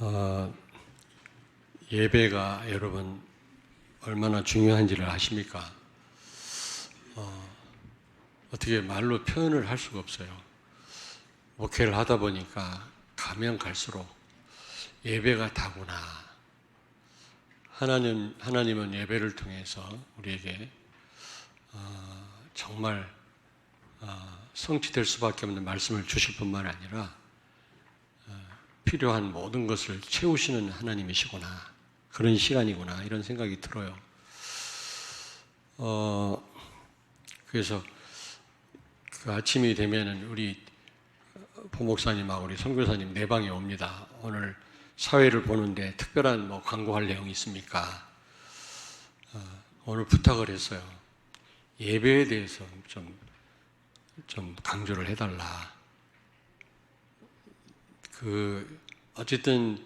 어, 예배가 여러분 얼마나 중요한지를 아십니까? 어떻게 말로 표현을 할 수가 없어요. 목회를 하다 보니까 가면 갈수록 예배가 다구나. 하나님은 예배를 통해서 우리에게 정말 성취될 수밖에 없는 말씀을 주실 뿐만 아니라 필요한 모든 것을 채우시는 하나님이시구나. 그런 시간이구나. 이런 생각이 들어요. 그래서 그 아침이 되면은 우리 부목사님하고 우리 선교사님 내 방에 옵니다. 오늘 사회를 보는데 특별한 뭐 광고할 내용이 있습니까? 오늘 부탁을 했어요. 예배에 대해서 좀 강조를 해달라. 어쨌든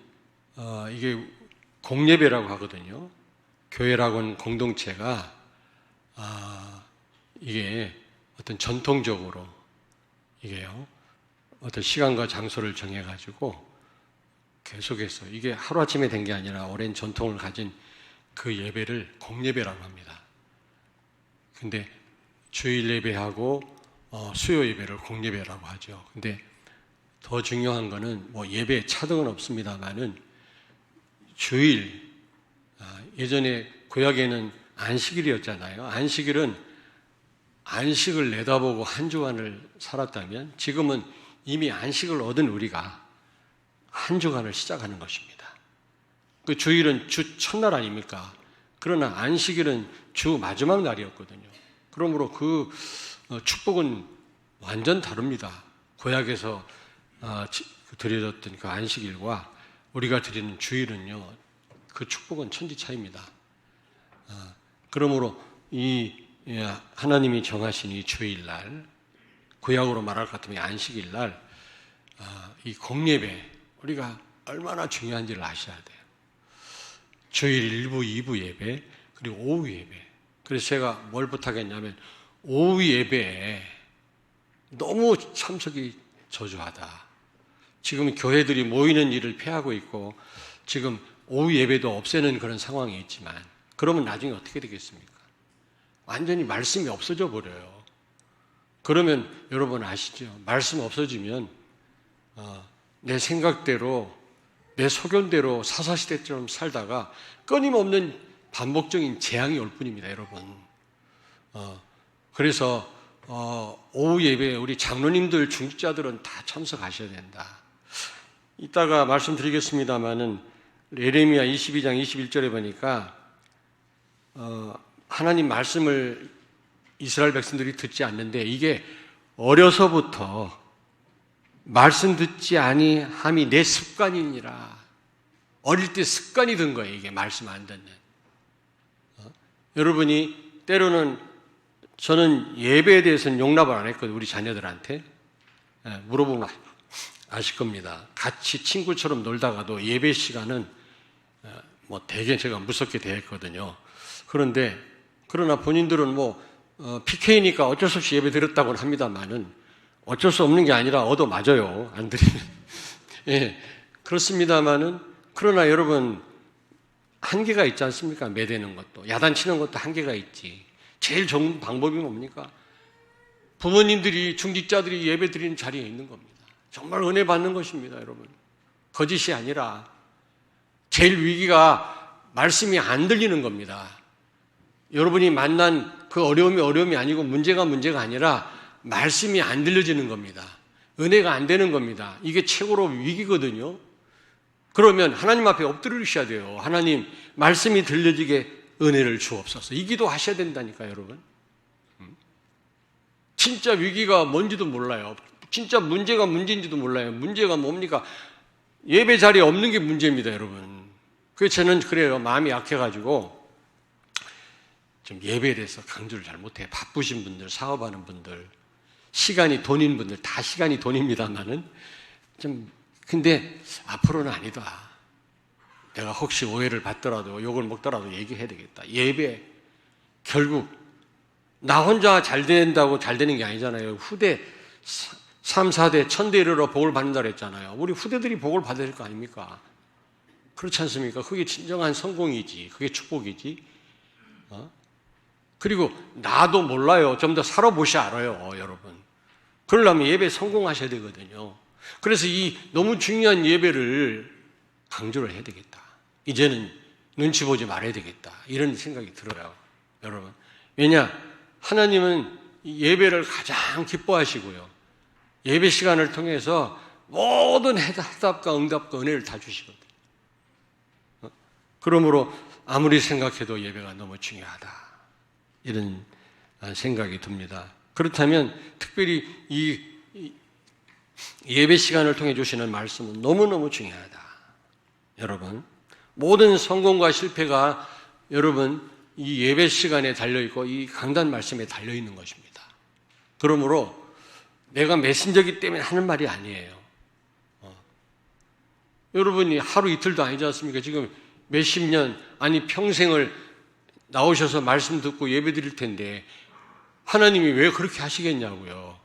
이게 공예배라고 하거든요. 교회라고는 공동체가 이게 어떤 전통적으로 이게요 어떤 시간과 장소를 정해가지고 계속해서 이게 하루아침에 된 게 아니라 오랜 전통을 가진 그 예배를 공예배라고 합니다. 근데 주일 예배하고 수요 예배를 공예배라고 하죠. 근데 더 중요한 거는 뭐 예배에 차등은 없습니다만은 주일, 예전에 구약에는 안식일이었잖아요. 안식을 내다보고 한 주간을 살았다면 지금은 이미 안식을 얻은 우리가 한 주간을 시작하는 것입니다. 그 주일은 주 첫날 아닙니까? 그러나 안식일은 주 마지막 날이었거든요. 그러므로 그 축복은 완전 다릅니다. 구약에서 드려졌던 그 안식일과 우리가 드리는 주일은요, 그 축복은 천지 차이입니다. 그러므로 이 하나님이 정하신 이 주일날, 구약으로 말할 것 같으면 안식일날, 이 공예배, 우리가 얼마나 중요한지를 아셔야 돼요. 주일 1부, 2부 예배, 그리고 오후 예배. 그래서 제가 뭘 부탁했냐면, 오후 예배에 너무 참석이 저조하다. 지금 교회들이 모이는 일을 피하고 있고 지금 오후 예배도 없애는 그런 상황이 있지만 그러면 나중에 어떻게 되겠습니까? 완전히 말씀이 없어져 버려요. 그러면 여러분 아시죠? 말씀 없어지면 내 생각대로 내 소견대로 사사시대처럼 살다가 끊임없는 반복적인 재앙이 올 뿐입니다, 여러분. 그래서 오후 예배에 우리 장로님들, 중직자들은 다 참석하셔야 된다. 이따가 말씀드리겠습니다마는 예레미야 22장 21절에 보니까 하나님 말씀을 이스라엘 백성들이 듣지 않는데 이게 어려서부터 말씀 듣지 아니함이 내 습관이니라. 어릴 때 습관이 든 거예요. 이게 말씀 안 듣는. 여러분이 때로는 저는 예배에 대해서는 용납을 안 했거든요. 우리 자녀들한테. 물어보면 아실 겁니다. 같이 친구처럼 놀다가도 예배 시간은 뭐 되게 제가 무섭게 대했거든요. 그러나 본인들은 PK니까 어쩔 수 없이 예배 드렸다고는 합니다만은 어쩔 수 없는 게 아니라 얻어 맞아요. 안 드리면. 예, 그렇습니다만은 그러나 여러분 한계가 있지 않습니까? 매대는 것도. 야단치는 것도 한계가 있지. 제일 좋은 방법이 뭡니까? 부모님들이, 중직자들이 예배 드리는 자리에 있는 겁니다. 정말 은혜 받는 것입니다, 여러분. 거짓이 아니라 제일 위기가 말씀이 안 들리는 겁니다. 여러분이 만난 그 어려움이 아니고 문제가 아니라 말씀이 안 들려지는 겁니다. 은혜가 안 되는 겁니다. 이게 최고로 위기거든요. 그러면 하나님 앞에 엎드리셔야 돼요. 하나님, 말씀이 들려지게 은혜를 주옵소서. 이 기도 하셔야 된다니까요, 여러분. 진짜 위기가 뭔지도 몰라요. 진짜 문제가 문제인지도 몰라요. 문제가 뭡니까? 예배 자리에 없는 게 문제입니다, 여러분. 그래서 저는 그래요. 마음이 약해가지고 좀 예배에 대해서 강조를 잘 못해요. 바쁘신 분들, 사업하는 분들, 시간이 돈인 분들, 다 시간이 돈입니다만은 근데 앞으로는 아니다. 내가 혹시 오해를 받더라도 욕을 먹더라도 얘기해야 되겠다. 예배 결국 나 혼자 잘 된다고 잘 되는 게 아니잖아요. 후대 3, 4대, 1000대 이르러 복을 받는다 그랬잖아요. 우리 후대들이 복을 받을 거 아닙니까? 그렇지 않습니까? 그게 진정한 성공이지. 그게 축복이지. 그리고 나도 몰라요. 좀 더 살아보셔야 알아요, 여러분. 그러려면 예배 성공하셔야 되거든요. 그래서 이 너무 중요한 예배를 강조를 해야 되겠다. 이제는 눈치 보지 말아야 되겠다. 이런 생각이 들어요, 여러분. 왜냐? 하나님은 예배를 가장 기뻐하시고요. 예배 시간을 통해서 모든 해답과 응답과 은혜를 다 주시거든요. 그러므로 아무리 생각해도 예배가 너무 중요하다. 이런 생각이 듭니다. 그렇다면 특별히 이 예배 시간을 통해 주시는 말씀은 너무너무 중요하다. 여러분, 모든 성공과 실패가 여러분 이 예배 시간에 달려있고 이 강단 말씀에 달려있는 것입니다. 그러므로 내가 메신저기 때문에 하는 말이 아니에요. 여러분이 하루 이틀도 아니지 않습니까? 지금 몇십 년, 아니 평생을 나오셔서 말씀 듣고 예배 드릴 텐데 하나님이 왜 그렇게 하시겠냐고요.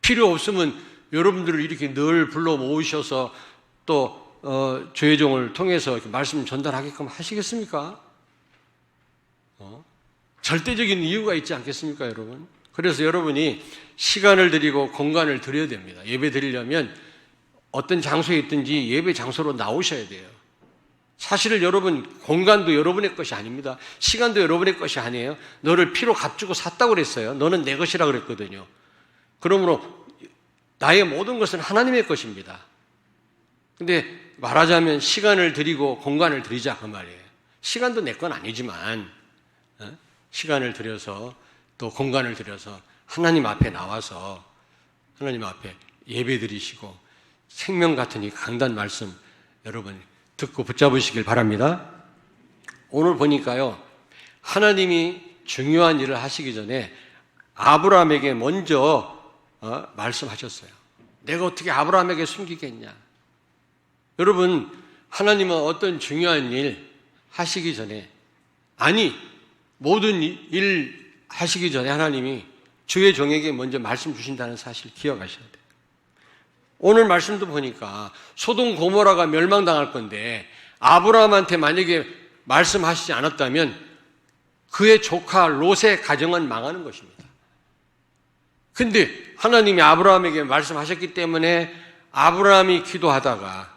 필요 없으면 여러분들을 이렇게 늘 불러 모으셔서 또 주의 종을 통해서 이렇게 말씀 전달하게끔 하시겠습니까? 절대적인 이유가 있지 않겠습니까, 여러분? 그래서 여러분이 시간을 드리고 공간을 드려야 됩니다. 예배 드리려면 어떤 장소에 있든지 예배 장소로 나오셔야 돼요. 사실은 여러분, 공간도 여러분의 것이 아닙니다. 시간도 여러분의 것이 아니에요. 너를 피로 값주고 샀다고 그랬어요. 너는 내 것이라고 그랬거든요. 그러므로 나의 모든 것은 하나님의 것입니다. 근데 말하자면 시간을 드리고 공간을 드리자 그 말이에요. 시간도 내 건 아니지만 시간을 들여서 또 공간을 들여서 하나님 앞에 나와서 하나님 앞에 예배 드리시고 생명 같은 이 강단 말씀 여러분 듣고 붙잡으시길 바랍니다. 오늘 보니까요, 하나님이 중요한 일을 하시기 전에 아브라함에게 먼저 말씀하셨어요. 내가 어떻게 아브라함에게 숨기겠냐? 여러분, 하나님은 어떤 중요한 일 하시기 전에, 아니 모든 일 하시기 전에 하나님이 주의 종에게 먼저 말씀 주신다는 사실 기억하셔야 돼요. 오늘 말씀도 보니까 소돔 고모라가 멸망당할 건데 아브라함한테 만약에 말씀하시지 않았다면 그의 조카 롯의 가정은 망하는 것입니다. 근데 하나님이 아브라함에게 말씀하셨기 때문에 아브라함이 기도하다가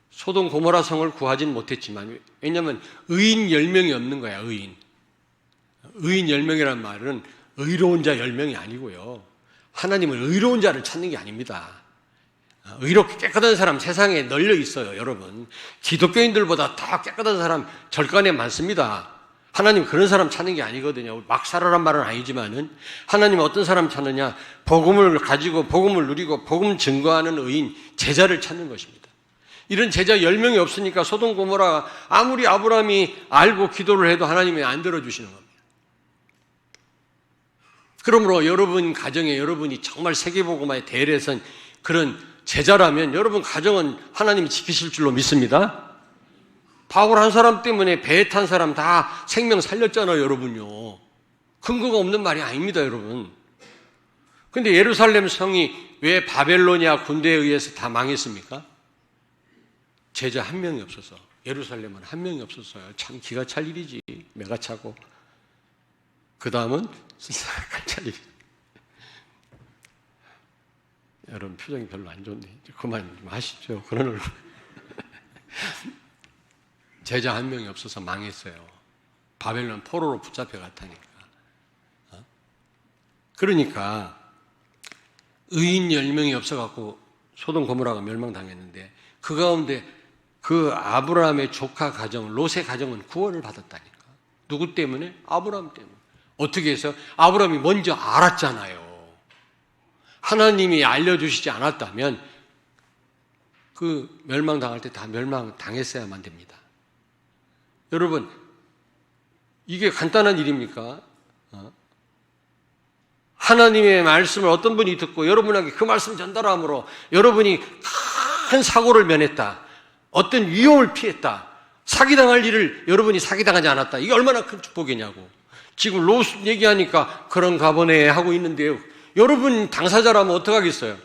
소돔 고모라 성을 구하지는 못했지만, 왜냐하면 의인 10명이 없는 거야. 의인 10명이란 말은 의로운 자 10명이 아니고요, 하나님은 의로운 자를 찾는 게 아닙니다. 의롭게 깨끗한 사람 세상에 널려 있어요. 여러분, 기독교인들보다 더 깨끗한 사람 절간에 많습니다. 하나님 그런 사람 찾는 게 아니거든요. 막 살아란 말은 아니지만은 하나님은 어떤 사람 찾느냐, 복음을 가지고 복음을 누리고 복음 증거하는 의인 제자를 찾는 것입니다. 이런 제자 10명이 없으니까 소돔 고모라 아무리 아브라함이 알고 기도를 해도 하나님이 안 들어주시는 겁니다. 그러므로 여러분 가정에 여러분이 정말 세계복음화의 대례선 그런 제자라면 여러분 가정은 하나님이 지키실 줄로 믿습니다. 바울 한 사람 때문에 배에 탄 사람 다 생명 살렸잖아요, 여러분요. 근거가 없는 말이 아닙니다, 여러분. 근데 예루살렘 성이 왜 바벨로니아 군대에 의해서 다 망했습니까? 제자 한 명이 없어서. 예루살렘은 한 명이 없었어요. 참 기가 찰 일이지. 매가 차고. 그 다음은 쌀쌀 찰 일이지. 여러분 표정이 별로 안 좋네. 이제 그만 좀 하시죠. 그런 얼굴. 제자 한 명이 없어서 망했어요. 바벨론 포로로 붙잡혀 갔다니까. 그러니까 의인 10명이 없어갖고 소돔 고모라가 멸망당했는데 그 가운데 그 아브라함의 조카 가정, 롯의 가정은 구원을 받았다니까. 누구 때문에? 아브라함 때문에. 어떻게 해서? 아브라함이 먼저 알았잖아요. 하나님이 알려주시지 않았다면 그 멸망당할 때 다 멸망당했어야만 됩니다. 여러분, 이게 간단한 일입니까? 하나님의 말씀을 어떤 분이 듣고 여러분에게 그 말씀 전달함으로 여러분이 큰 사고를 면했다. 어떤 위험을 피했다. 사기당할 일을 여러분이 사기당하지 않았다. 이게 얼마나 큰 축복이냐고. 지금 롯 얘기하니까 그런가 보네 하고 있는데요. 여러분 당사자라면 어떡하겠어요?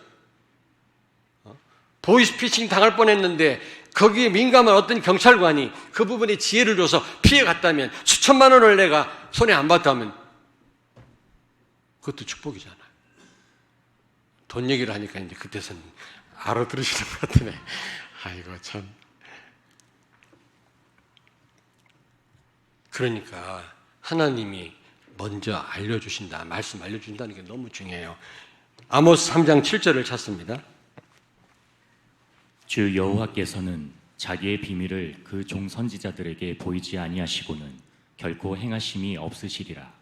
보이스피싱 당할 뻔했는데 거기에 민감한 어떤 경찰관이 그 부분에 지혜를 줘서 피해갔다면, 수천만 원을 내가 손에 안 봤다면 그것도 축복이잖아요. 돈 얘기를 하니까 이제 그때서는 알아들으시는 것 같으네. 아이고 참. 그러니까 하나님이 먼저 알려주신다, 말씀 알려준다는 게 너무 중요해요. 아모스 3장 7절을 찾습니다. 주 여호와께서는 자기의 비밀을 그 종 선지자들에게 보이지 아니하시고는 결코 행하심이 없으시리라.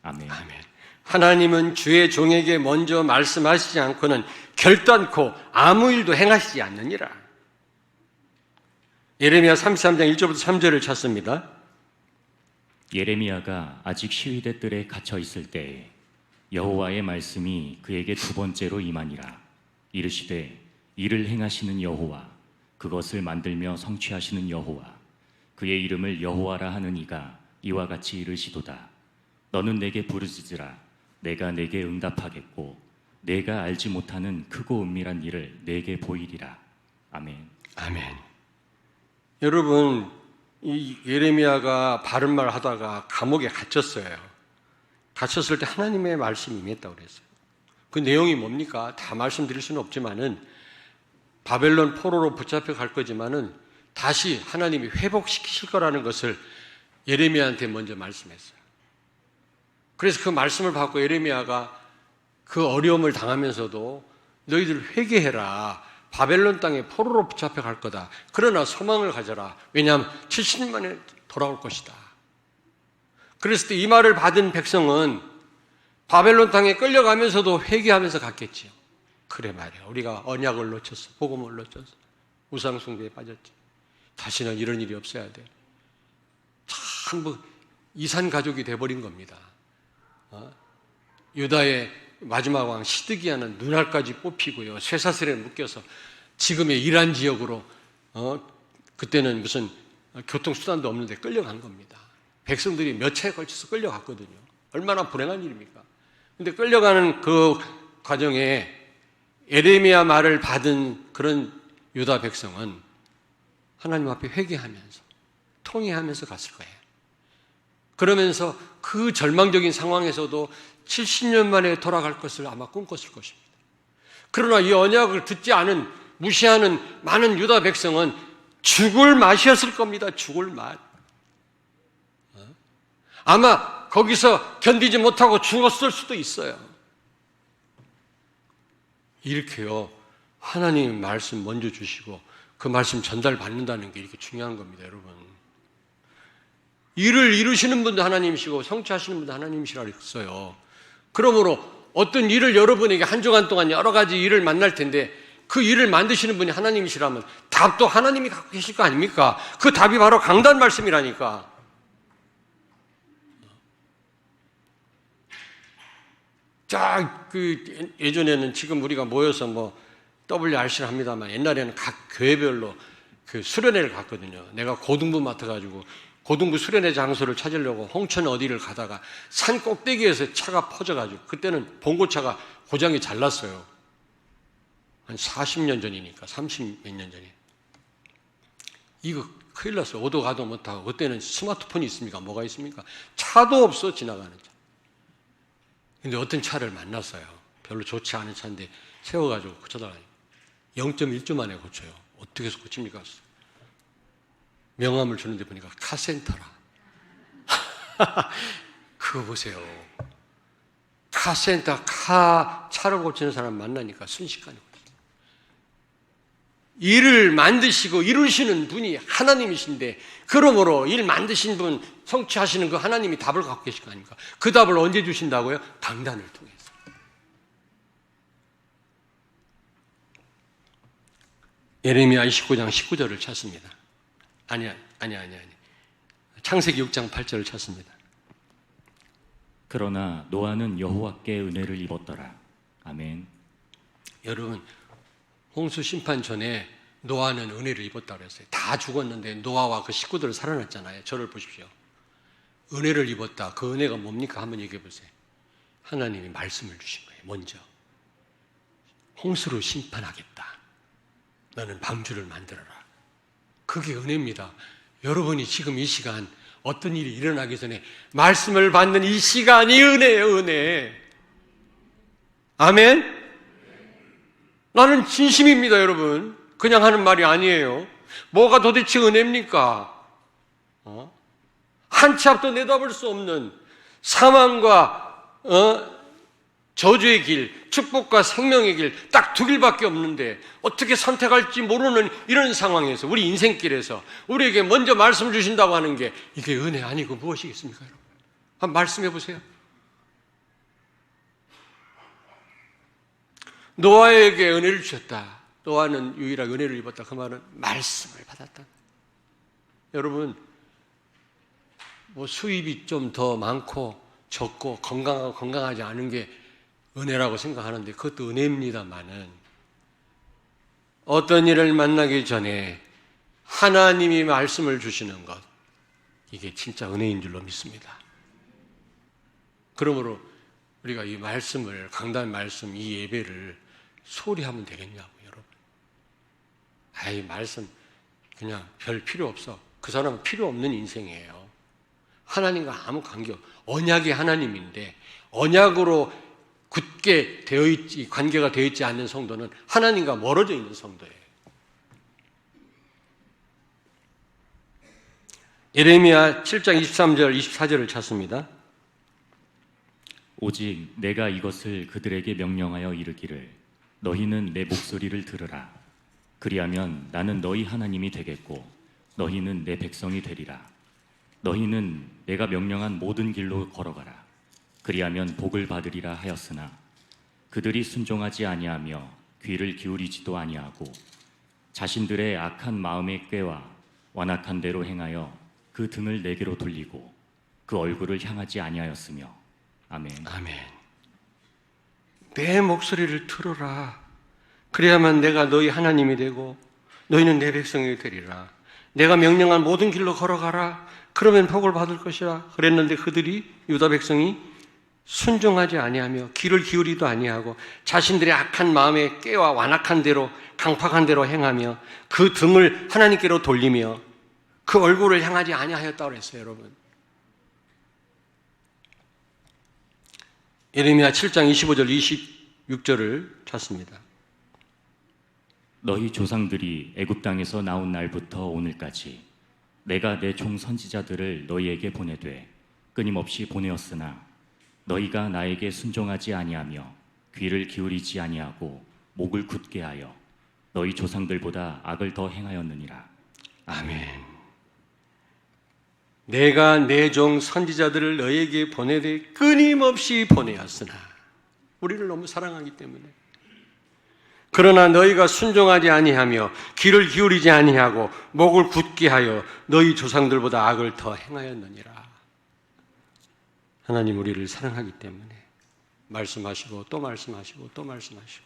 아멘. 아멘. 하나님은 주의 종에게 먼저 말씀하시지 않고는 결단코 아무 일도 행하시지 않느니라. 예레미야 33장 1절부터 3절을 찾습니다. 예레미야가 아직 시위대 뜰에 갇혀 있을 때에 여호와의 말씀이 그에게 두 번째로 임하니라. 이르시되 이를 행하시는 여호와, 그것을 만들며 성취하시는 여호와, 그의 이름을 여호와라 하는 이가 이와 같이 이르시도다. 너는 내게 부르짖으라. 내가 내게 응답하겠고 내가 알지 못하는 크고 은밀한 일을 내게 보이리라. 아멘. 아멘. 여러분, 이 예레미야가 바른 말 하다가 감옥에 갇혔어요. 갇혔을 때 하나님의 말씀이 임했다고 그랬어요. 그 내용이 뭡니까? 다 말씀드릴 수는 없지만은 바벨론 포로로 붙잡혀 갈 거지만은 다시 하나님이 회복시키실 거라는 것을 예레미야한테 먼저 말씀했어요. 그래서 그 말씀을 받고 예레미야가 그 어려움을 당하면서도 너희들 회개해라. 바벨론 땅에 포로로 붙잡혀 갈 거다. 그러나 소망을 가져라. 왜냐하면 70년 만에 돌아올 것이다. 그랬을 때 이 말을 받은 백성은 바벨론 땅에 끌려가면서도 회개하면서 갔겠지요. 그래 말이야. 우리가 언약을 놓쳤어. 복음을 놓쳤어. 우상 숭배에 빠졌지. 다시는 이런 일이 없어야 돼. 전부 이산 가족이 돼버린 겁니다. 유다의 마지막 왕 시드기야는 눈알까지 뽑히고요. 쇠사슬에 묶여서 지금의 이란 지역으로 그때는 무슨 교통수단도 없는데 끌려간 겁니다. 백성들이 몇 차에 걸쳐서 끌려갔거든요. 얼마나 불행한 일입니까? 근데 끌려가는 그 과정에 예레미야 말을 받은 그런 유다 백성은 하나님 앞에 회개하면서 통회하면서 갔을 거예요. 그러면서 그 절망적인 상황에서도 70년 만에 돌아갈 것을 아마 꿈꿨을 것입니다. 그러나 이 언약을 듣지 않은, 무시하는 많은 유다 백성은 죽을 맛이었을 겁니다. 죽을 맛. 아마 거기서 견디지 못하고 죽었을 수도 있어요. 이렇게요, 하나님 말씀 먼저 주시고 그 말씀 전달받는다는 게 이렇게 중요한 겁니다, 여러분. 일을 이루시는 분도 하나님이시고 성취하시는 분도 하나님이시라 그랬어요. 그러므로 어떤 일을 여러분에게 한 주간 동안 여러 가지 일을 만날 텐데 그 일을 만드시는 분이 하나님이시라면 답도 하나님이 갖고 계실 거 아닙니까? 그 답이 바로 강단 말씀이라니까. 자, 예전에는 지금 우리가 모여서 WRC를 합니다만 옛날에는 각 교회별로 그 수련회를 갔거든요. 내가 고등부 맡아가지고 고등부 수련회 장소를 찾으려고 홍천 어디를 가다가 산 꼭대기에서 차가 퍼져가지고 그때는 봉고차가 고장이 잘 났어요. 한 40년 전이니까 30 몇 년 전에. 이거 큰일 났어요. 오도 가도 못하고. 그때는 스마트폰이 있습니까? 뭐가 있습니까? 차도 없어, 지나가는 차. 근데 어떤 차를 만났어요. 별로 좋지 않은 차인데 세워가지고 고쳐다가 0.1초 만에 고쳐요. 어떻게 해서 고칩니까? 명함을 주는데 보니까 카센터라. 그거 보세요. 카센터, 차를 고치는 사람 만나니까 순식간에 고쳐요. 일을 만드시고 이루시는 분이 하나님이신데, 그러므로 일 만드신 분, 성취하시는 그 하나님이 답을 갖고 계실 거 아닙니까? 그 답을 언제 주신다고요? 강단을 통해서. 예레미야 29장 19절을 찾습니다. 아니. 창세기 6장 8절을 찾습니다. 그러나 노아는 여호와께 은혜를 입었더라. 아멘. 여러분, 홍수 심판 전에 노아는 은혜를 입었다고 했어요. 다 죽었는데 노아와 그 식구들은 살아났잖아요. 저를 보십시오. 은혜를 입었다. 그 은혜가 뭡니까? 한번 얘기해 보세요. 하나님이 말씀을 주신 거예요. 먼저 홍수로 심판하겠다. 너는 방주를 만들어라. 그게 은혜입니다. 여러분이 지금 이 시간 어떤 일이 일어나기 전에 말씀을 받는 이 시간이 은혜예요, 은혜. 아멘? 나는 진심입니다, 여러분. 그냥 하는 말이 아니에요. 뭐가 도대체 은혜입니까? 한 치 앞도 내다볼 수 없는 사망과 저주의 길, 축복과 생명의 길, 딱 두 길밖에 없는데 어떻게 선택할지 모르는 이런 상황에서 우리 인생길에서 우리에게 먼저 말씀 주신다고 하는 게 이게 은혜 아니고 무엇이겠습니까, 여러분? 한번 말씀해 보세요. 노아에게 은혜를 주셨다. 노아는 유일하게 은혜를 입었다. 그 말은 말씀을 받았다. 여러분, 뭐 수입이 좀 더 많고 적고 건강하고 건강하지 않은 게 은혜라고 생각하는데 그것도 은혜입니다만은 어떤 일을 만나기 전에 하나님이 말씀을 주시는 것, 이게 진짜 은혜인 줄로 믿습니다. 그러므로 우리가 이 말씀을, 강단 말씀, 이 예배를 소홀히 하면 되겠냐고, 여러분. 아이, 말씀 그냥 별 필요 없어. 그 사람은 필요 없는 인생이에요. 하나님과 아무 관계없. 언약이 하나님인데 언약으로 굳게 되어 있지, 관계가 되어 있지 않는 성도는 하나님과 멀어져 있는 성도예요. 예레미야 7장 23절, 24절을 찾습니다. 오직 내가 이것을 그들에게 명령하여 이르기를 너희는 내 목소리를 들으라. 그리하면 나는 너희 하나님이 되겠고 너희는 내 백성이 되리라. 너희는 내가 명령한 모든 길로 걸어가라. 그리하면 복을 받으리라 하였으나 그들이 순종하지 아니하며 귀를 기울이지도 아니하고 자신들의 악한 마음의 꾀와 완악한 대로 행하여 그 등을 내게로 돌리고 그 얼굴을 향하지 아니하였으며. 아멘. 아멘. 내 목소리를 들어라. 그래야만 내가 너희 하나님이 되고 너희는 내 백성이 되리라. 내가 명령한 모든 길로 걸어가라. 그러면 복을 받을 것이라. 그랬는데 그들이, 유다 백성이 순종하지 아니하며 귀를 기울이도 아니하고 자신들의 악한 마음의 꾀와 완악한 대로, 강팍한 대로 행하며 그 등을 하나님께로 돌리며 그 얼굴을 향하지 아니하였다고 그랬어요, 여러분. 예레미야 7장 25절 26절을 찾습니다. 너희 조상들이 애굽 땅에서 나온 날부터 오늘까지 내가 내 종 선지자들을 너희에게 보내되 끊임없이 보내었으나 너희가 나에게 순종하지 아니하며 귀를 기울이지 아니하고 목을 굳게 하여 너희 조상들보다 악을 더 행하였느니라. 아멘. 내가 내 종 선지자들을 너희에게 보내되 끊임없이 보내었으나, 우리를 너무 사랑하기 때문에. 그러나 너희가 순종하지 아니하며 귀를 기울이지 아니하고 목을 굳게 하여 너희 조상들보다 악을 더 행하였느니라. 하나님 우리를 사랑하기 때문에 말씀하시고 또 말씀하시고 또 말씀하시고,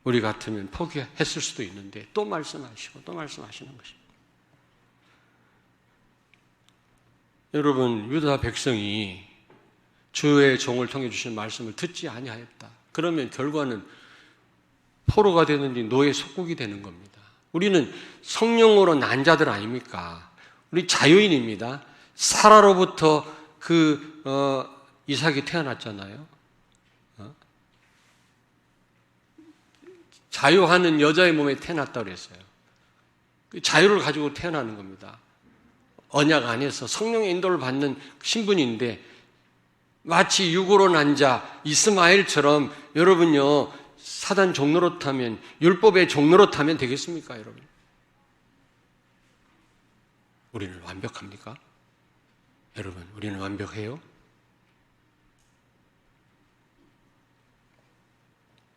우리 같으면 포기했을 수도 있는데 또 말씀하시고 또 말씀하시는 것입니다. 여러분, 유다 백성이 주의 종을 통해 주신 말씀을 듣지 아니하였다. 그러면 결과는 포로가 되는지 노예 속국이 되는 겁니다. 우리는 성령으로 난 자들 아닙니까? 우리 자유인입니다. 사라로부터 이삭이 태어났잖아요. 자유하는 여자의 몸에 태어났다고 그랬어요. 자유를 가지고 태어나는 겁니다. 언약 안에서 성령의 인도를 받는 신분인데, 마치 육으로 난 자 이스마엘처럼 여러분요, 사단 종노릇하면, 율법의 종노릇하면 되겠습니까, 여러분? 우리는 완벽합니까? 여러분, 우리는 완벽해요?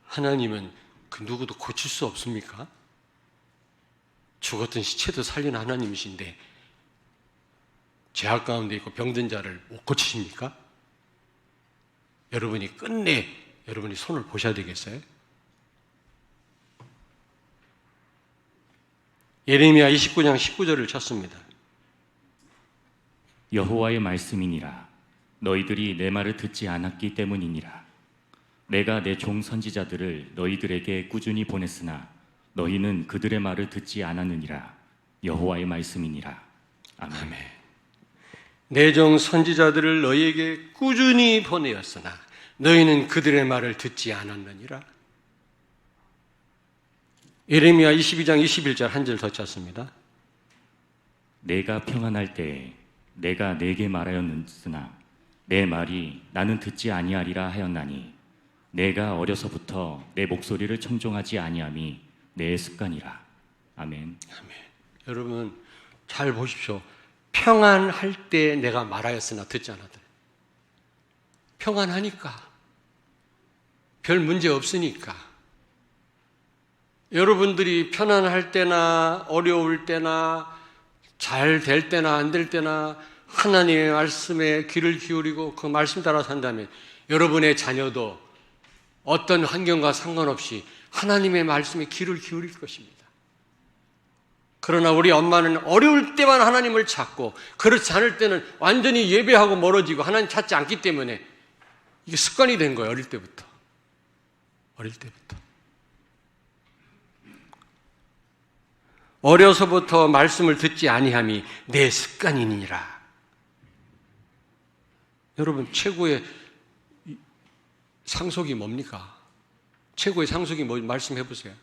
하나님은 그 누구도 고칠 수 없습니까? 죽었던 시체도 살리는 하나님이신데 죄악 가운데 있고 병든 자를 못 고치십니까? 여러분이 끝내 여러분이 손을 보셔야 되겠어요? 예레미야 29장 19절을 찾습니다. 여호와의 말씀이니라. 너희들이 내 말을 듣지 않았기 때문이니라. 내가 내 종 선지자들을 너희들에게 꾸준히 보냈으나 너희는 그들의 말을 듣지 않았느니라. 여호와의 말씀이니라. 아멘. 아멘. 내 종 선지자들을 너희에게 꾸준히 보내었으나 너희는 그들의 말을 듣지 않았느니라. 예레미야 22장 21절 한 절 더 찾습니다. 내가 평안할 때에 내가 내게 말하였으나 내 말이 나는 듣지 아니하리라 하였나니 내가 어려서부터 내 목소리를 청종하지 아니함이 내 습관이라. 아멘. 아멘. 여러분 잘 보십시오. 평안할 때 내가 말하였으나 듣지 않았다. 평안하니까, 별 문제 없으니까. 여러분들이 편안할 때나 어려울 때나 잘 될 때나 안 될 때나 하나님의 말씀에 귀를 기울이고 그 말씀 따라 산다면 여러분의 자녀도 어떤 환경과 상관없이 하나님의 말씀에 귀를 기울일 것입니다. 그러나 우리 엄마는 어려울 때만 하나님을 찾고 그렇지 않을 때는 완전히 예배하고 멀어지고 하나님 찾지 않기 때문에 이게 습관이 된 거예요. 어릴 때부터. 어려서부터 말씀을 듣지 아니함이 내 습관이니라. 여러분 최고의 상속이 뭡니까? 최고의 상속이 뭐 말씀해 보세요.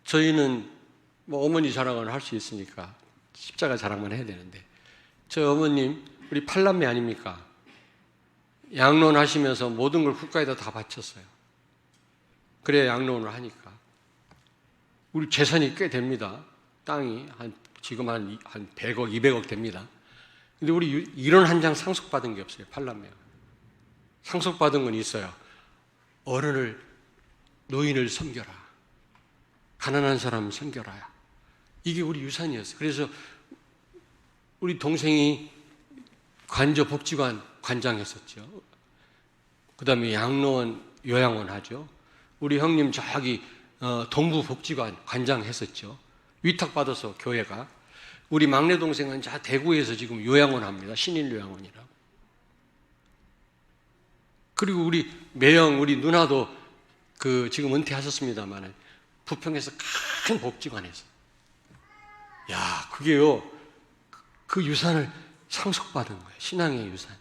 저희는 뭐 어머니 자랑을 할 수 있으니까 십자가 자랑만 해야 되는데 저희 어머님 우리 8남매 아닙니까? 양론하시면서 모든 걸 국가에다 다 바쳤어요. 그래야 양론을 하니까 우리 재산이 꽤 됩니다. 땅이 지금 한 100억, 200억 됩니다. 근데 우리 이런 한 장 상속받은 게 없어요. 8남매가. 상속받은 건 있어요. 어른을, 노인을 섬겨라. 가난한 사람을 섬겨라. 이게 우리 유산이었어요. 그래서 우리 동생이 관저 복지관 관장했었죠. 그 다음에 양로원 요양원 하죠. 우리 형님 저기 동부 복지관 관장했었죠. 위탁받아서 교회가. 우리 막내 동생은 대구에서 지금 요양원 합니다. 신일 요양원이라고. 그리고 우리 매영 우리 누나도 지금 은퇴하셨습니다만 부평에서 큰 복지관에서. 야, 그게요. 그 유산을 상속받은 거예요. 신앙의 유산.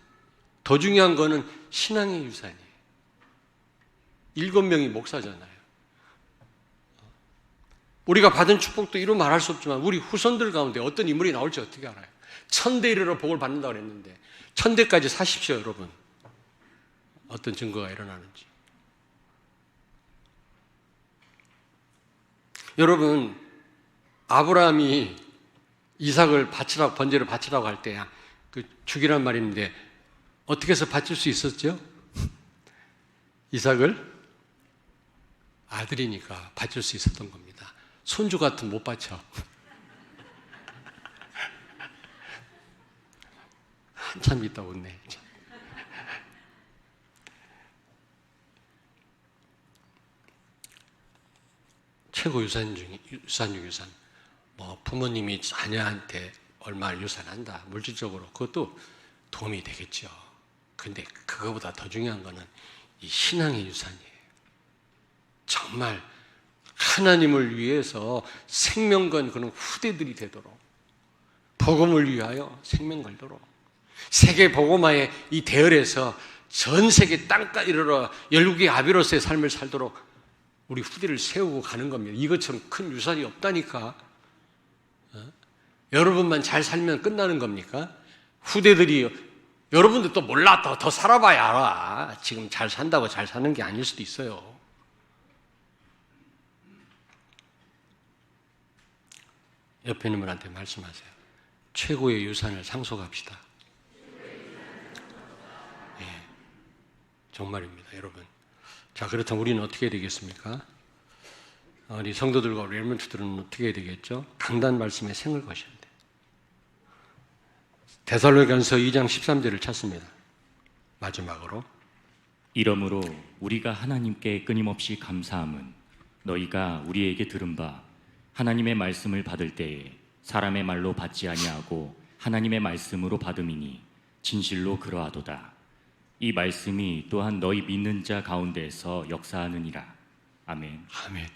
더 중요한 거는 신앙의 유산이에요. 7명이 목사잖아요. 우리가 받은 축복도 이루 말할 수 없지만 우리 후손들 가운데 어떤 인물이 나올지 어떻게 알아요? 1000대 이르러 복을 받는다고 그랬는데 1000대까지 사십시오, 여러분. 어떤 증거가 일어나는지. 여러분, 아브라함이 이삭을 바치라고, 번제를 바치라고 할 때 죽이란 말인데 어떻게 해서 바칠 수 있었죠? 이삭을 아들이니까 바칠 수 있었던 겁니다. 손주 같은 못 바쳐. 한참 있다 웃네. 최고 유산 중에 유산. 뭐 부모님이 자녀한테 얼마를 유산한다. 물질적으로 그것도 도움이 되겠죠. 근데 그거보다 더 중요한 거는 이 신앙의 유산이에요. 정말 하나님을 위해서 생명 건 그런 후대들이 되도록 복음을 위하여 생명 걸도록 세계 복음화의 이 대열에서 전 세계 땅까지 이르러 열국의 아비로스의 삶을 살도록 우리 후대를 세우고 가는 겁니다. 이것처럼 큰 유산이 없다니까. 여러분만 잘 살면 끝나는 겁니까? 후대들이 여러분들 또 몰라 더 살아봐야 알아. 지금 잘 산다고 잘 사는 게 아닐 수도 있어요. 옆에 있는 분한테 말씀하세요. 최고의 유산을 상속합시다. 네, 정말입니다, 여러분. 자, 그렇다면 우리는 어떻게 해야 되겠습니까? 우리 성도들과 우리 렘넌트들은 어떻게 해야 되겠죠? 강단 말씀에 생을 거셔야 돼요. 데살로니가서 2장 13절을 찾습니다. 마지막으로. 이러므로 우리가 하나님께 끊임없이 감사함은 너희가 우리에게 들은 바 하나님의 말씀을 받을 때에 사람의 말로 받지 아니하고 하나님의 말씀으로 받음이니 진실로 그러하도다. 이 말씀이 또한 너희 믿는 자 가운데에서 역사하느니라. 아멘. 아멘.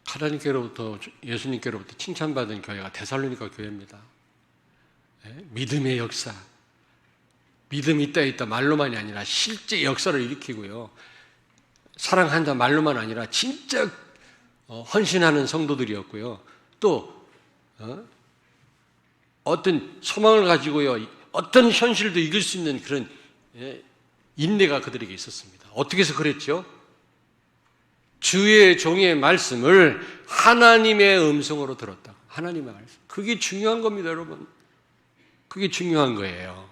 하나님께로부터 예수님께로부터 칭찬받은 교회가 데살로니가 교회입니다. 믿음의 역사, 믿음이 있다 말로만이 아니라 실제 역사를 일으키고요. 사랑한다 말로만 아니라 진짜 헌신하는 성도들이었고요. 또 어떤 소망을 가지고요. 어떤 현실도 이길 수 있는 그런 인내가 그들에게 있었습니다. 어떻게 해서 그랬죠? 주의 종의 말씀을 하나님의 음성으로 들었다. 하나님의 말씀. 그게 중요한 겁니다, 여러분. 그게 중요한 거예요.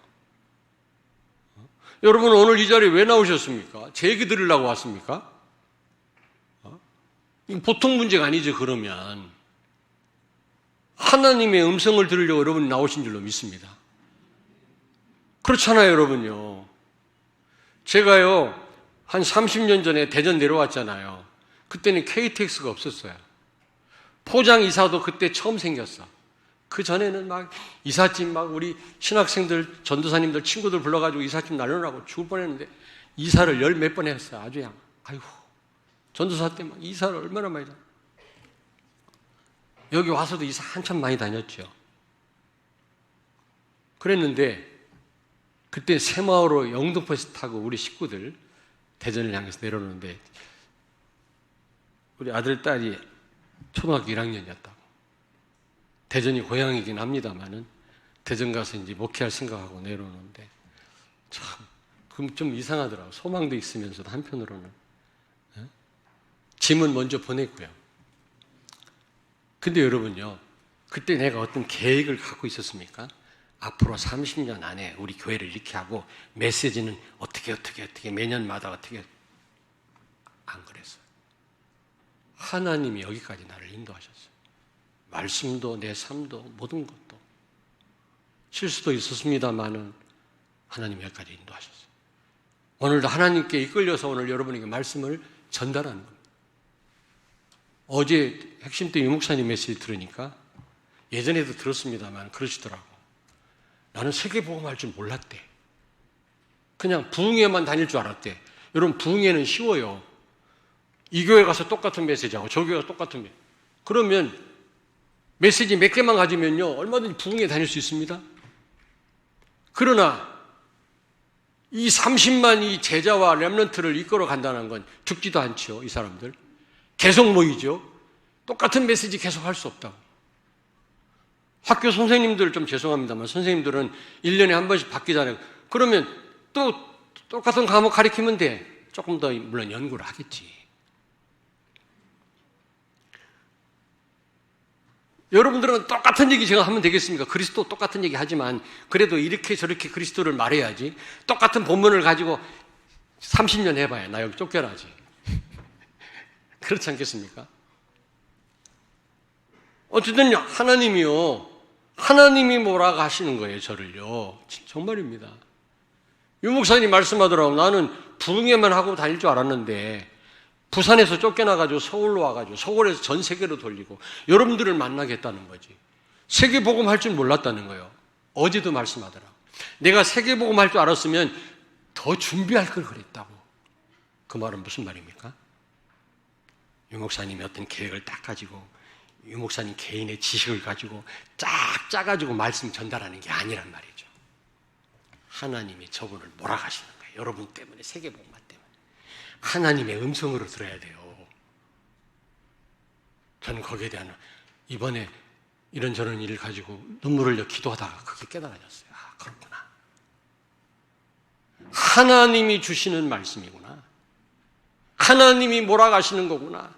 여러분 오늘 이 자리에 왜 나오셨습니까? 제 얘기 들으려고 왔습니까? 이거 보통 문제가 아니죠. 그러면 하나님의 음성을 들으려고 여러분이 나오신 줄로 믿습니다. 그렇잖아요, 여러분요. 제가요 한 30년 전에 대전 내려왔잖아요. 그때는 KTX가 없었어요. 포장 이사도 그때 처음 생겼어. 그 전에는 막 이삿짐 막 우리 신학생들, 전도사님들, 친구들 불러가지고 이삿짐 날려라고 죽을 뻔했는데 이사를 열 몇 번 했어요. 아주 그냥 아이고 전도사 때 막 이사를 얼마나 많이 다녔어요. 여기 와서도 이사 한참 많이 다녔죠. 그랬는데 그때 새마을호 영등포에서 타고 우리 식구들 대전을 향해서 내려오는데 우리 아들, 딸이 초등학교 1학년이었다고. 대전이 고향이긴 합니다만은 대전 가서 이제 목회할 생각하고 내려오는데 참, 그럼 좀 이상하더라고. 소망도 있으면서도 한편으로는. 짐은 먼저 보냈고요. 근데 여러분요, 그때 내가 어떤 계획을 갖고 있었습니까? 앞으로 30년 안에 우리 교회를 이렇게 하고 메시지는 어떻게 매년마다 어떻게 안 그랬어요. 하나님이 여기까지 나를 인도하셨어요. 말씀도 내 삶도 모든 것도 실수도 있었습니다만은 하나님이 여기까지 인도하셨어요. 오늘도 하나님께 이끌려서 오늘 여러분에게 말씀을 전달하는 겁니다. 어제 핵심 때 유목사님 메시지 들으니까 예전에도 들었습니다만 그러시더라고. 나는 세계복음할 줄 몰랐대. 그냥 부흥회만 다닐 줄 알았대. 여러분 부흥회는 쉬워요. 이 교회 가서 똑같은 메시지하고 저 교회 가서 똑같은 메시지. 그러면 메시지 몇 개만 가지면요 얼마든지 부흥회 다닐 수 있습니다. 그러나 이 30만 이 제자와 렘넌트를 이끌어 간다는 건 죽지도 않죠. 이 사람들 계속 모이죠. 똑같은 메시지 계속 할 수 없다고. 학교 선생님들 좀 죄송합니다만 선생님들은 1년에 한 번씩 바뀌잖아요. 그러면 또 똑같은 과목 가르치면 돼. 조금 더 물론 연구를 하겠지. 여러분들은 똑같은 얘기 제가 하면 되겠습니까? 그리스도 똑같은 얘기 하지만 그래도 이렇게 저렇게 그리스도를 말해야지. 똑같은 본문을 가지고 30년 해봐야 나 여기 쫓겨나지. 그렇지 않겠습니까? 어쨌든 하나님이 뭐라고 하시는 거예요, 저를요. 정말입니다. 유 목사님 말씀하더라고. 나는 부흥회만 하고 다닐 줄 알았는데 부산에서 쫓겨나가지고 서울로 와가지고 서울에서 전 세계로 돌리고 여러분들을 만나겠다는 거지. 세계복음 할 줄 몰랐다는 거예요. 어제도 말씀하더라고. 내가 세계복음 할 줄 알았으면 더 준비할 걸 그랬다고. 그 말은 무슨 말입니까? 유 목사님이 어떤 계획을 딱 가지고 유 목사님 개인의 지식을 가지고 쫙 짜가지고 말씀 전달하는 게 아니란 말이죠. 하나님이 저분을 몰아가시는 거예요. 여러분 때문에, 세계복음만 때문에. 하나님의 음성으로 들어야 돼요. 저는 거기에 대한 이번에 이런저런 일을 가지고 눈물을 흘려 기도하다가 그게 깨달아졌어요. 아, 그렇구나. 하나님이 주시는 말씀이구나. 하나님이 몰아가시는 거구나.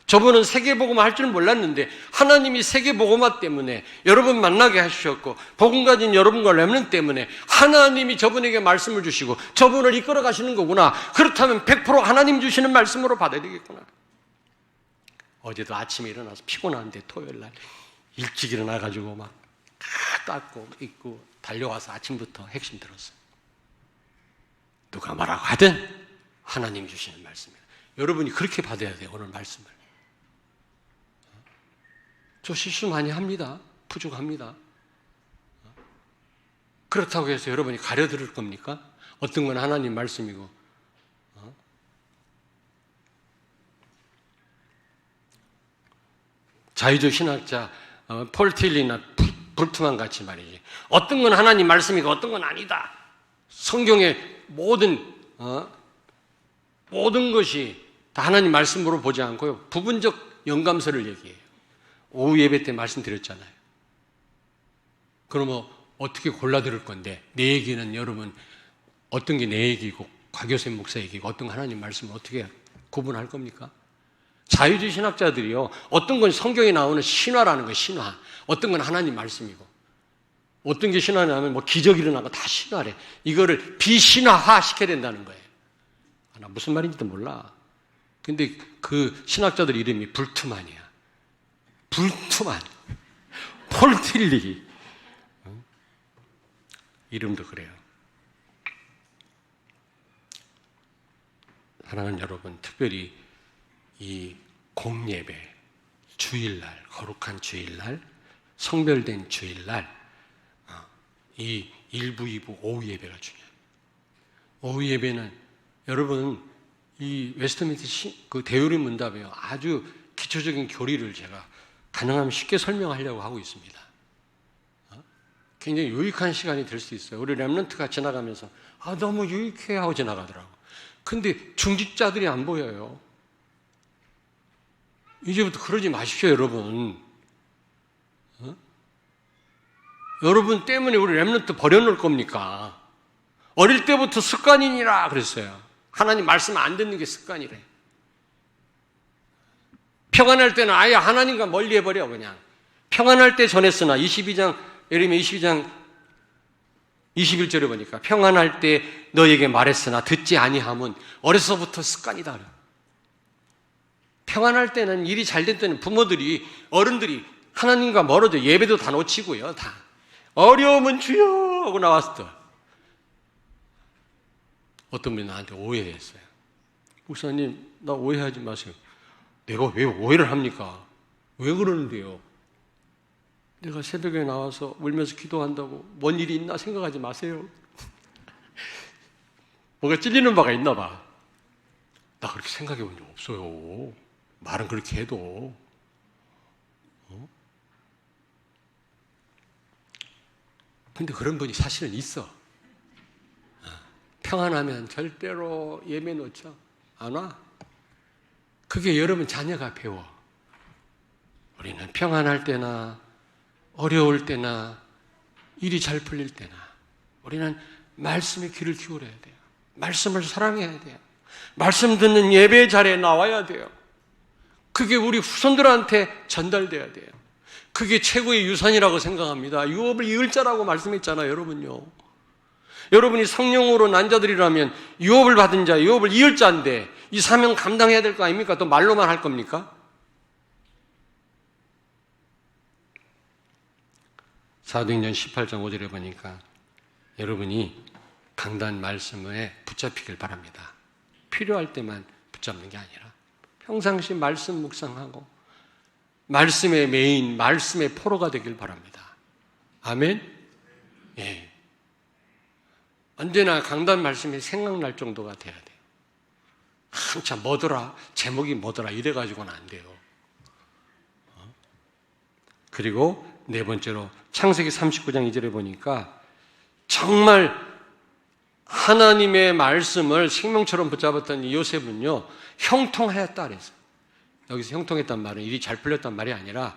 저분은 세계복음화 할 줄 몰랐는데 하나님이 세계복음화 때문에 여러분 만나게 하셨고 복음 가진 여러분과 렘넌트 때문에 하나님이 저분에게 말씀을 주시고 저분을 이끌어 가시는 거구나. 그렇다면 100% 하나님 주시는 말씀으로 받아야 되겠구나. 어제도 아침에 일어나서 피곤한데 토요일날 일찍 일어나가지고 막 닦고 입고 달려와서 아침부터 핵심 들었어요. 누가 뭐라고 하든 하나님이 주시는 말씀이에요. 여러분이 그렇게 받아야 돼요. 오늘 말씀을. 저 실수 많이 합니다. 부족합니다. 그렇다고 해서 여러분이 가려들을 겁니까? 어떤 건 하나님 말씀이고, 자유주의 신학자 폴 틸리나 불트만 같이 말이지. 어떤 건 하나님 말씀이고 어떤 건 아니다. 성경의 모든 것이 다 하나님 말씀으로 보지 않고요. 부분적 영감서를 얘기해요. 오후 예배 때 말씀드렸잖아요. 그러면 어떻게 골라 들을 건데 내 얘기는 여러분 어떤 게 내 얘기고 곽효선 목사 얘기고 어떤 거 하나님 말씀을 어떻게 구분할 겁니까? 자유주의 신학자들이요. 어떤 건 성경에 나오는 신화라는 거예요. 신화. 어떤 건 하나님 말씀이고 어떤 게 신화냐면 뭐 기적이 일어나고 다 신화래. 이거를 비신화화 시켜야 된다는 거예요. 나 무슨 말인지도 몰라. 근데 그 신학자들 이름이 불트만이야. 불트만. 폴틸리. 이름도 그래요. 사랑하는 여러분, 특별히 이 공예배, 주일날, 거룩한 주일날, 성별된 주일날, 이 1부, 2부, 오후 예배가 중요해요. 오후 예배는 여러분, 이 웨스트민스터 그 대요리 문답이요. 아주 기초적인 교리를 제가 가능하면 쉽게 설명하려고 하고 있습니다. 굉장히 유익한 시간이 될 수 있어요. 우리 렘넌트가 지나가면서 너무 유익해 하고 지나가더라고. 근데 중직자들이 안 보여요. 이제부터 그러지 마십시오, 여러분. 여러분 때문에 우리 렘넌트 버려놓을 겁니까? 어릴 때부터 습관이니라 그랬어요. 하나님 말씀 안 듣는 게 습관이래. 평안할 때는 아예 하나님과 멀리 해버려 그냥. 평안할 때 전했으나 22장 예레미야 22장 21절에 보니까 평안할 때 너에게 말했으나 듣지 아니함은 어려서부터 습관이다. 평안할 때는 일이 잘 될 때는 부모들이 어른들이 하나님과 멀어져 예배도 다 놓치고요. 다 어려움은 주여 하고 나왔을 때 어떤 분이 나한테 오해했어요. 목사님 나 오해하지 마세요. 내가 왜 오해를 합니까? 왜 그러는데요? 내가 새벽에 나와서 울면서 기도한다고 뭔 일이 있나 생각하지 마세요. 뭐가 찔리는 바가 있나 봐. 나 그렇게 생각해 본 적 없어요. 말은 그렇게 해도. 근데 그런 분이 사실은 있어. 평안하면 절대로 예배 놓쳐. 안 와. 그게 여러분 자녀가 배워. 우리는 평안할 때나 어려울 때나 일이 잘 풀릴 때나 우리는 말씀에 귀를 기울여야 돼요. 말씀을 사랑해야 돼요. 말씀 듣는 예배 자리에 나와야 돼요. 그게 우리 후손들한테 전달돼야 돼요. 그게 최고의 유산이라고 생각합니다. 유업을 이을 자라고 말씀했잖아요, 여러분요. 여러분이 성령으로 난 자들이라면 유업을 받은 자, 유업을 이을 자인데 이 사명 감당해야 될 거 아닙니까? 또 말로만 할 겁니까? 사도행전 18장 5절에 보니까 여러분이 강단 말씀에 붙잡히길 바랍니다. 필요할 때만 붙잡는 게 아니라 평상시 말씀 묵상하고 말씀의 메인, 말씀의 포로가 되길 바랍니다. 아멘? 예. 언제나 강단 말씀이 생각날 정도가 돼야 돼요. 한참 뭐더라? 제목이 뭐더라? 이래가지고는 안 돼요. 그리고 네 번째로 창세기 39장 2절에 보니까 정말 하나님의 말씀을 생명처럼 붙잡았던 이 요셉은요 형통하였다 그랬어요. 여기서 형통했단 말은 일이 잘 풀렸단 말이 아니라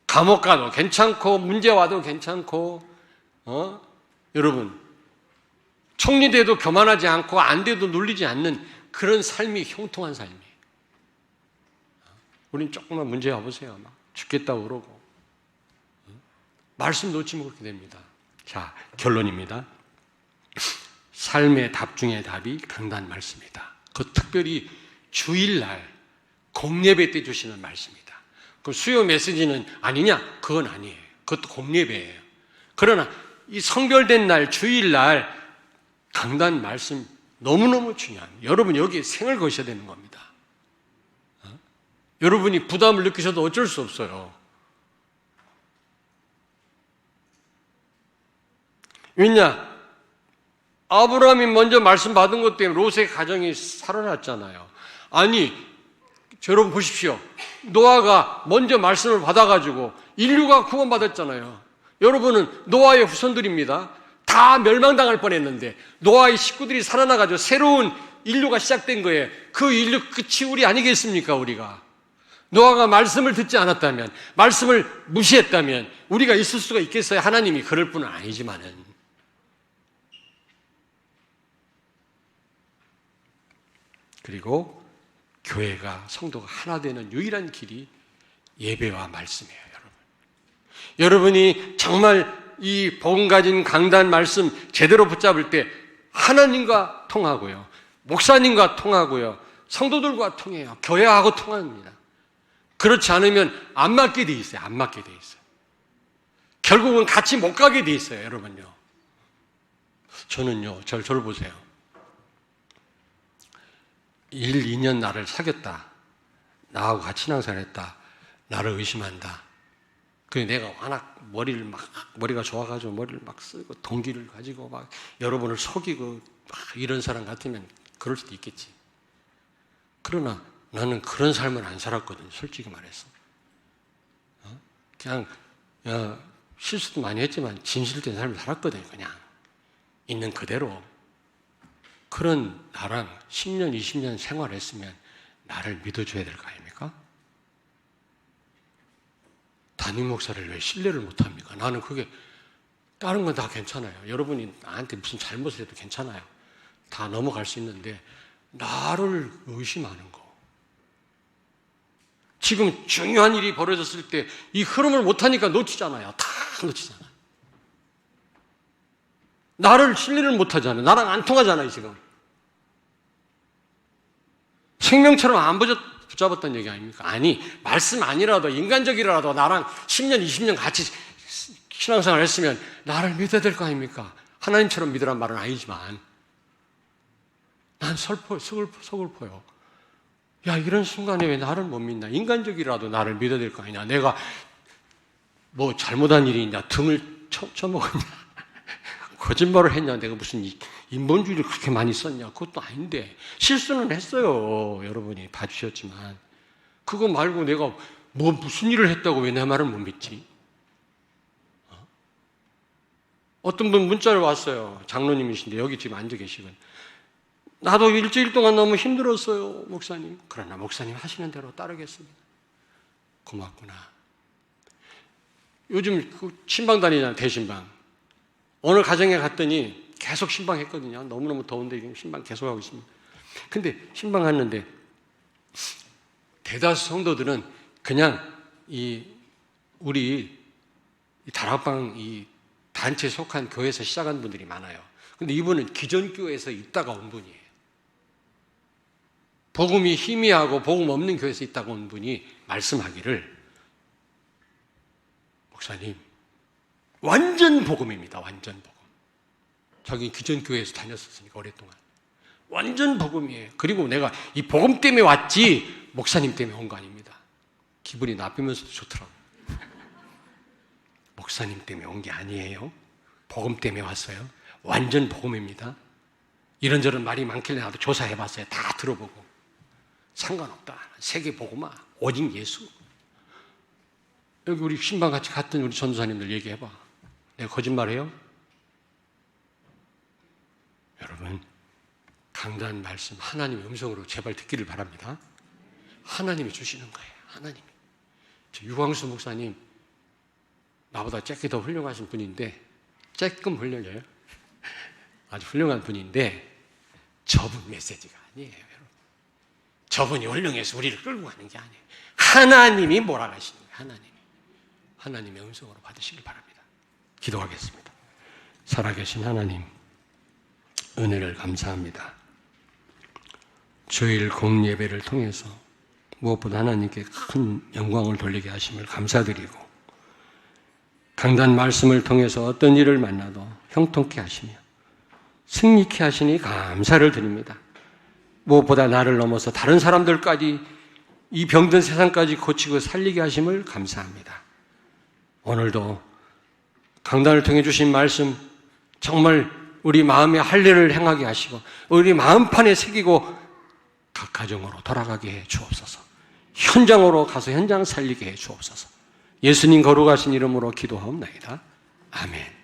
감옥 가도 괜찮고 문제 와도 괜찮고 여러분 총리돼도 교만하지 않고 안 돼도 눌리지 않는 그런 삶이 형통한 삶이에요. 우린 조금만 문제 와보세요. 막 죽겠다고 그러고 말씀 놓치면 그렇게 됩니다. 자, 결론입니다. 삶의 답 중의 답이 강단 말씀이다. 그 특별히 주일날 공예배 때 주시는 말씀이다. 그 수요 메시지는 아니냐? 그건 아니에요. 그것도 공예배예요. 그러나 이 성별된 날 주일날 강단 말씀 너무너무 중요합니다. 여러분 여기에 생을 거셔야 되는 겁니다. 여러분이 부담을 느끼셔도 어쩔 수 없어요. 왜냐? 아브라함이 먼저 말씀 받은 것 때문에 롯의 가정이 살아났잖아요. 아니, 여러분 보십시오. 노아가 먼저 말씀을 받아가지고 인류가 구원받았잖아요. 여러분은 노아의 후손들입니다. 다 멸망당할 뻔했는데 노아의 식구들이 살아나가지고 새로운 인류가 시작된 거예요. 그 인류 끝이 우리 아니겠습니까? 우리가 노아가 말씀을 듣지 않았다면, 말씀을 무시했다면 우리가 있을 수가 있겠어요? 하나님이 그럴 분은 아니지만은. 그리고 교회가, 성도가 하나 되는 유일한 길이 예배와 말씀이에요, 여러분. 여러분이 정말 이 복음 가진 강단 말씀 제대로 붙잡을 때 하나님과 통하고요, 목사님과 통하고요, 성도들과 통해요. 교회하고 통합니다. 그렇지 않으면 안 맞게 돼 있어요. 안 맞게 돼 있어요. 결국은 같이 못 가게 돼 있어요, 여러분요. 저는요, 저를 보세요. 1, 2년 나를 사귀었다. 나하고 같이 신앙생활했다. 나를 의심한다. 그래서 내가 워낙 머리가 좋아가지고 머리를 막 쓰고 동기를 가지고 막 여러분을 속이고 막 이런 사람 같으면 그럴 수도 있겠지. 그러나 나는 그런 삶을 안 살았거든, 솔직히 말해서. 그냥 실수도 많이 했지만 진실된 삶을 살았거든, 그냥. 있는 그대로. 그런 나랑 10년, 20년 생활했으면 나를 믿어줘야 될 거 아닙니까? 담임 목사를 왜 신뢰를 못합니까? 나는 그게, 다른 건 다 괜찮아요. 여러분이 나한테 무슨 잘못을 해도 괜찮아요. 다 넘어갈 수 있는데 나를 의심하는 거. 지금 중요한 일이 벌어졌을 때 이 흐름을 못하니까 놓치잖아요. 다 놓치잖아요. 나를 신뢰를 못하잖아요. 나랑 안 통하잖아요, 지금. 생명처럼 안 붙잡았다는 얘기 아닙니까? 아니, 말씀 아니라도 인간적이라도 나랑 10년, 20년 같이 신앙생활 했으면 나를 믿어야 될 거 아닙니까? 하나님처럼 믿으란 말은 아니지만 난 서글퍼요. 야, 이런 순간에 왜 나를 못 믿나? 인간적이라도 나를 믿어야 될 거 아니냐? 내가 뭐 잘못한 일이 있냐? 등을 쳐먹었냐? 거짓말을 했냐? 내가 무슨 인본주의를 그렇게 많이 썼냐? 그것도 아닌데 실수는 했어요. 여러분이 봐주셨지만 그거 말고 내가 뭐 무슨 일을 했다고 왜 내 말을 못 믿지? 어떤 분 문자를 왔어요. 장로님이신데 여기 지금 앉아 계시건, 나도 일주일 동안 너무 힘들었어요, 목사님. 그러나 목사님 하시는 대로 따르겠습니다. 고맙구나. 요즘 그 신방 다니잖아요, 대신방. 오늘 가정에 갔더니 계속 신방했거든요. 너무너무 더운데 신방 계속하고 있습니다. 근데 신방 갔는데 대다수 성도들은 그냥 우리 다락방 이 단체에 속한 교회에서 시작한 분들이 많아요. 근데 이분은 기존 교회에서 있다가 온 분이에요. 복음이 희미하고 복음 없는 교회에서 있다가 온 분이 말씀하기를, 목사님, 완전 복음입니다. 완전 복음. 자기 기존 교회에서 다녔었으니까 오랫동안. 완전 복음이에요. 그리고 내가 이 복음 때문에 왔지 목사님 때문에 온 거 아닙니다. 기분이 나쁘면서도 좋더라고요. 목사님 때문에 온 게 아니에요. 복음 때문에 왔어요. 완전 복음입니다. 이런저런 말이 많길래 나도 조사해봤어요. 다 들어보고. 상관없다. 세계 복음아. 오직 예수. 여기 우리 신방 같이 갔던 우리 전도사님들 얘기해봐. 내가 거짓말해요? 여러분, 강단 말씀 하나님의 음성으로 제발 듣기를 바랍니다. 하나님이 주시는 거예요. 하나님이. 저 유광수 목사님 나보다 쬐게 더 훌륭하신 분인데, 쬐끔 훌륭해요. 아주 훌륭한 분인데 저분 메시지가 아니에요, 여러분. 저분이 훌륭해서 우리를 끌고 가는 게 아니에요. 하나님이 몰아가시는 거예요. 하나님의 음성으로 받으시길 바랍니다. 기도하겠습니다. 살아계신 하나님, 은혜를 감사합니다. 주일 공예배를 통해서 무엇보다 하나님께 큰 영광을 돌리게 하심을 감사드리고, 강단 말씀을 통해서 어떤 일을 만나도 형통케 하시며 승리케 하시니 감사를 드립니다. 무엇보다 나를 넘어서 다른 사람들까지, 이 병든 세상까지 고치고 살리게 하심을 감사합니다. 오늘도 강단을 통해 주신 말씀 정말 우리 마음에 할 일을 행하게 하시고 우리 마음판에 새기고 각 가정으로 돌아가게 해 주옵소서. 현장으로 가서 현장 살리게 해 주옵소서. 예수님 거룩하신 이름으로 기도하옵나이다. 아멘.